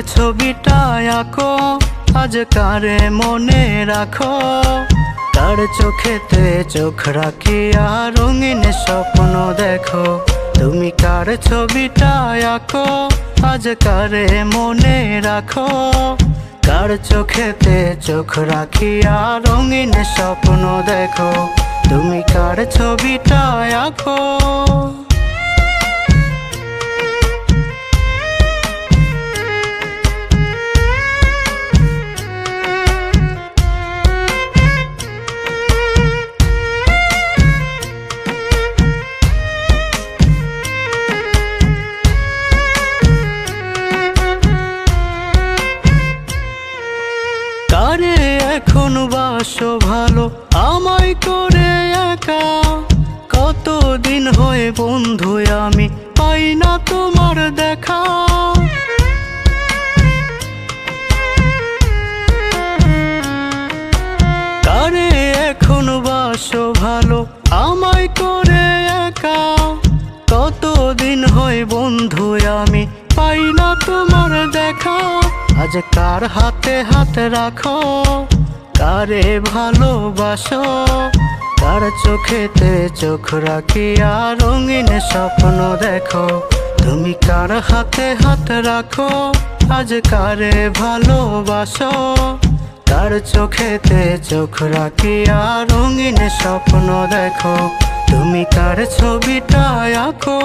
ছবিটা আঁকো, আজ কারে মনে রাখো। কার চোখেতে চোখ রাখিয়া রঙিন স্বপ্ন দেখো। তুমি কার ছবিটা আঁকো, আজ কারে মনে রাখো। কার চোখেতে চোখ রাখিয়া রঙিন স্বপ্ন দেখো। তুমি কার ছবিটা আঁকো। কারে এখন বাসো ভালো আমায় করে একা। কতদিন হয়ে বন্ধু আমি পাই না তোমার দেখা। কারে এখন বাসো ভালো আমায় করে একা। কতদিন হয়ে বন্ধু আমি পাই না তোমার দেখা। আজ কার হাতে হাত রাখো, কারে ভালোবাসো। কার চোখেতে চোখ রাখিয়া রঙিন স্বপ্ন দেখো। তুমি কার হাতে হাত রাখো, আজ কারে ভালোবাসো। কার চোখেতে চোখ রাখিয়া রঙিন স্বপ্ন দেখো। তুমি কার ছবিটা আঁকো।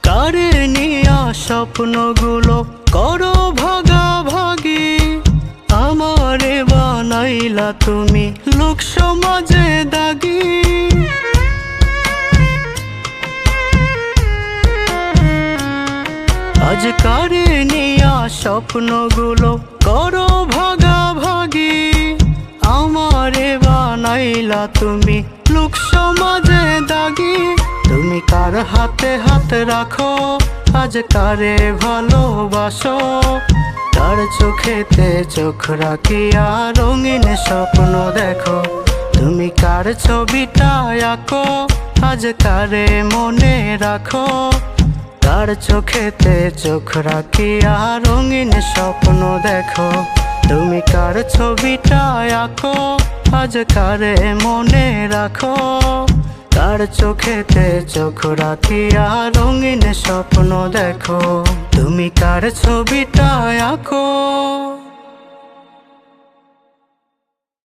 কারে নিয়া স্বপ্নগুলো করো ভাগাভাগি। আমারে বানাইলা তুমি লোক সমাজে দাগি। আজ কারে নিয়া স্বপ্নগুলো করো ভাগাভাগি। আমারে বানাইলা তুমি লোক সমাজে দাগি। তুমি কার হাতে হাত রাখো, আজ কারে ভালোবাসো। কার চোখেতে চোখ রাখিয়া রঙিন স্বপ্ন দেখো। তুমি কার ছবিটা আঁকো, আজ কারে মনে রাখো। কার চোখেতে চোখ রাখিয়া রঙিন স্বপ্ন দেখো। তুমি কার ছবিটা আঁকো, আজ কারে মনে রাখো। কার চোখেতে চোখ রাখিয়া রঙিন স্বপ্ন দেখো। তুমি কার ছবিটা আঁকো।